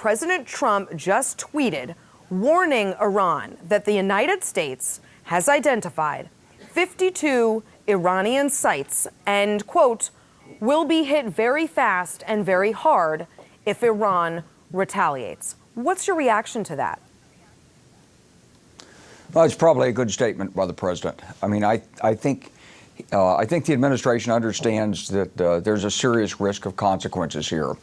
President Trump just tweeted warning Iran that the United States has identified 52 Iranian sites and, quote, will be hit very fast and very hard if Iran retaliates. What's your reaction to that? Well, it's probably a good statement by the president. I mean, I think the administration understands that there's a serious risk of consequences here.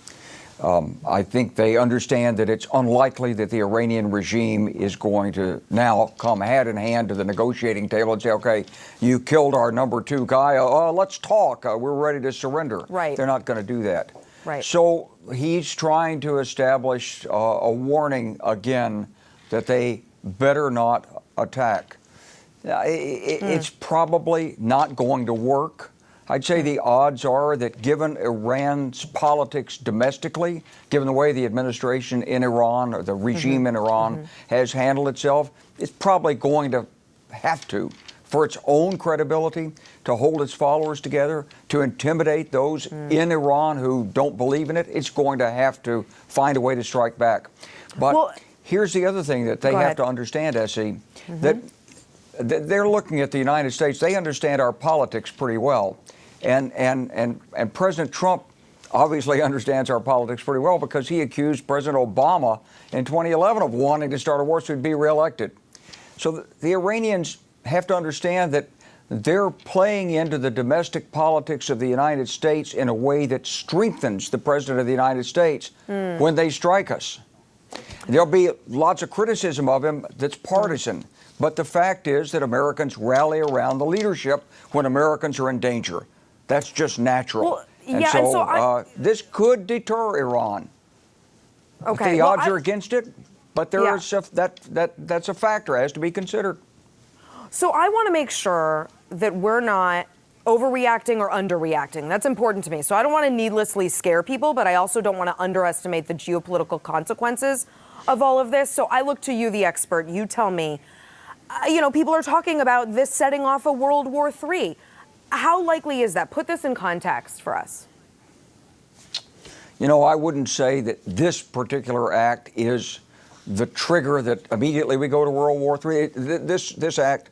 I think they understand that it's unlikely that the Iranian regime is going to now come hand in hand to the negotiating table and say, okay, you killed our number 2 guy, let's talk, we're ready to surrender. Right. They're not going to do that. Right. So he's trying to establish a warning again that they better not attack. It's probably not going to work. I'd say the odds are that given Iran's politics domestically, given the way the administration in Iran or the regime in Iran has handled itself, it's probably going to have to, for its own credibility, to hold its followers together, to intimidate those in Iran who don't believe in it. It's going to have to find a way to strike back. But here's the other thing that they have to understand, Essie, that they're looking at the United States. They understand our politics pretty well. And President Trump obviously understands our politics pretty well because he accused President Obama in 2011 of wanting to start a war so he'd be reelected. So the Iranians have to understand that they're playing into the domestic politics of the United States in a way that strengthens the President of the United States when they strike us. There'll be lots of criticism of him that's partisan. But the fact is that Americans rally around the leadership when Americans are in danger. That's just natural. Well, this could deter Iran. Okay. The odds are against it, but there is that's a factor that has to be considered. So I want to make sure that we're not overreacting or underreacting. That's important to me. So I don't want to needlessly scare people, but I also don't want to underestimate the geopolitical consequences of all of this. So I look to you, the expert. You tell me. People are talking about this setting off a World War III. How likely is that? Put this in context for us. I wouldn't say that this particular act is the trigger that immediately we go to World War III. This act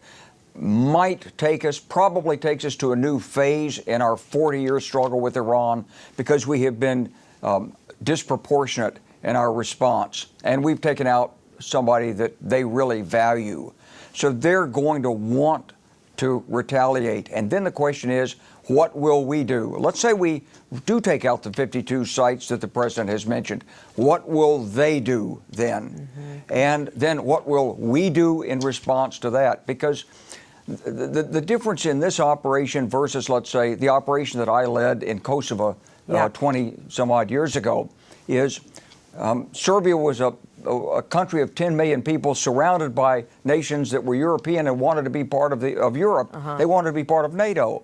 probably takes us to a new phase in our 40-year struggle with Iran because we have been disproportionate in our response. And we've taken out somebody that they really value. So they're going to want to retaliate. And then the question is, what will we do? Let's say we do take out the 52 sites that the president has mentioned. What will they do then? And then what will we do in response to that? Because the difference in this operation versus, let's say, the operation that I led in Kosovo 20 some odd years ago is Serbia was a country of 10 million people surrounded by nations that were European and wanted to be part of Europe. They wanted to be part of NATO.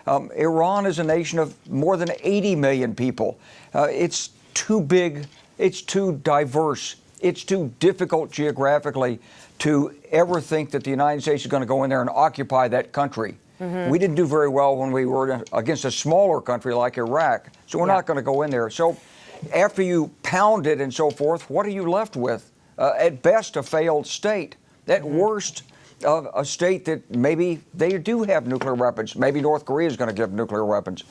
Iran is a nation of more than 80 million people. It's too big. It's too diverse. It's too difficult geographically to ever think that the United States is going to go in there and occupy that country. We didn't do very well when we were against a smaller country like Iraq. So we're not going to go in there. So after you pound it and so forth, what are you left with? At best, a failed state. At worst, a state that maybe they do have nuclear weapons. Maybe North Korea is going to give nuclear weapons.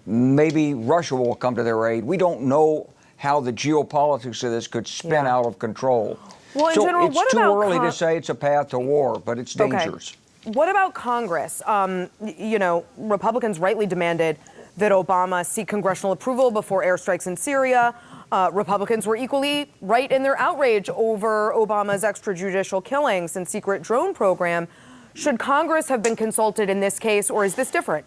Maybe Russia will come to their aid. We don't know how the geopolitics of this could spin out of control. Well, in general, it's too early to say it's a path to war, but it's dangerous. What about Congress? Republicans rightly demanded that Obama seek congressional approval before airstrikes in Syria. Republicans were equally right in their outrage over Obama's extrajudicial killings and secret drone program. Should Congress have been consulted in this case, or is this different?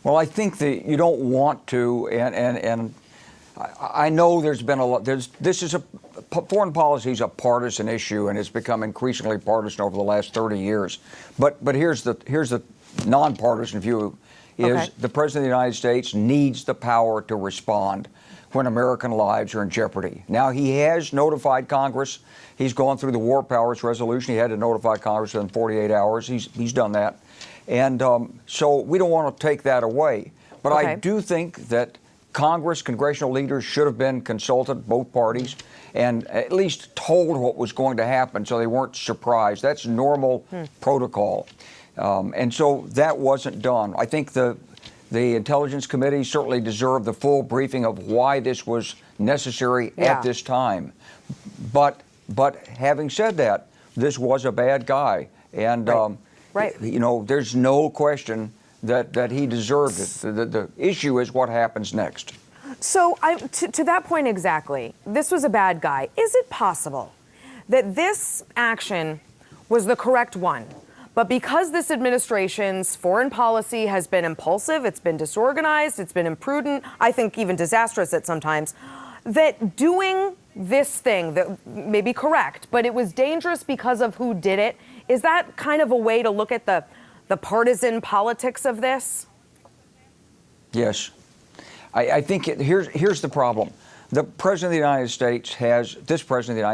Well, I think that you don't want to, and I know there's been a lot. Foreign policy is a partisan issue, and it's become increasingly partisan over the last 30 years. But here's the nonpartisan view. The President of the United States needs the power to respond when American lives are in jeopardy. Now, he has notified Congress. He's gone through the War Powers Resolution. He had to notify Congress within 48 hours. He's done that. And so we don't want to take that away. But I do think that Congress, congressional leaders should have been consulted, both parties, and at least told what was going to happen so they weren't surprised. That's normal protocol. And so that wasn't done. I think the Intelligence Committee certainly deserved the full briefing of why this was necessary at this time. But having said that, this was a bad guy. And, you know, there's no question that he deserved it. The issue is what happens next. So to that point exactly, this was a bad guy. Is it possible that this action was the correct one, but because this administration's foreign policy has been impulsive, it's been disorganized, it's been imprudent, I think even disastrous at sometimes, that doing this thing that may be correct, but it was dangerous because of who did it? Is that kind of a way to look at the partisan politics of this? Yes. I think here's the problem. The President of the United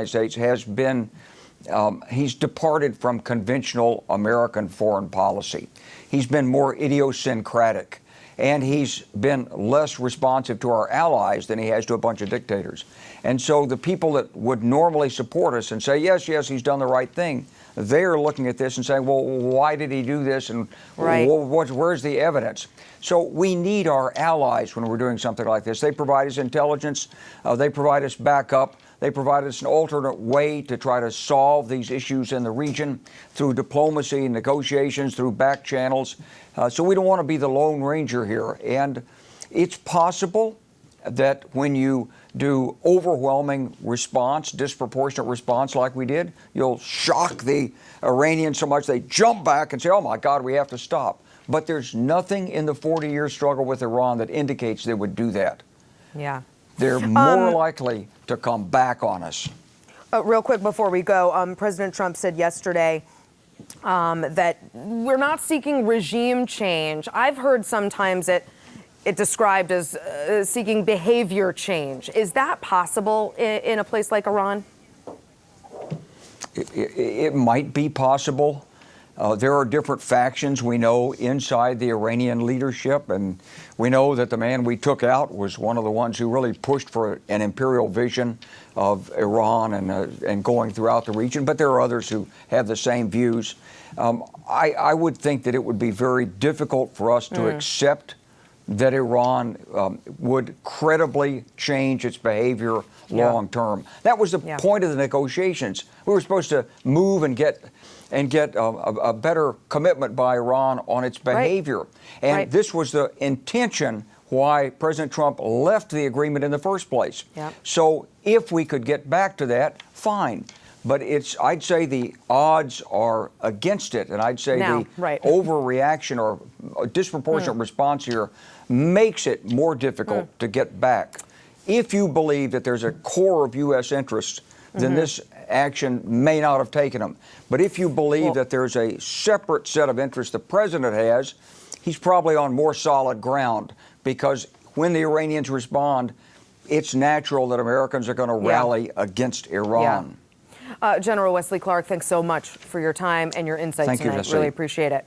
States has been, he's departed from conventional American foreign policy. He's been more idiosyncratic, and he's been less responsive to our allies than he has to a bunch of dictators. And so the people that would normally support us and say, yes, he's done the right thing, they're looking at this and saying, well, why did he do this? And where's the evidence? So we need our allies when we're doing something like this. They provide us intelligence. They provide us backup. They provide us an alternate way to try to solve these issues in the region through diplomacy, negotiations, through back channels. So we don't want to be the Lone Ranger here. And it's possible that when you do overwhelming response, disproportionate response like we did, you'll shock the Iranians so much they jump back and say, oh my God, we have to stop. But there's nothing in the 40-year struggle with Iran that indicates they would do that. Yeah. They're more likely to come back on us. Real quick before we go, President Trump said yesterday that we're not seeking regime change. I've heard sometimes it described as seeking behavior change. Is that possible in a place like Iran? It might be possible. There are different factions we know inside the Iranian leadership, and we know that the man we took out was one of the ones who really pushed for an imperial vision of Iran and going throughout the region. But there are others who have the same views. I would think that it would be very difficult for us to accept that Iran would credibly change its behavior long term. That was the point of the negotiations. We were supposed to move and get a better commitment by Iran on its behavior. And this was the intention why President Trump left the agreement in the first place. So if we could get back to that, fine. But I'd say the odds are against it. And I'd say the overreaction or disproportionate response here makes it more difficult to get back. If you believe that there's a core of U.S. interest, then this action may not have taken them. But if you believe that there's a separate set of interests the president has, he's probably on more solid ground, because when the Iranians respond, it's natural that Americans are going to rally against Iran. General Wesley Clark, thanks so much for your time and your insights tonight. Really appreciate it.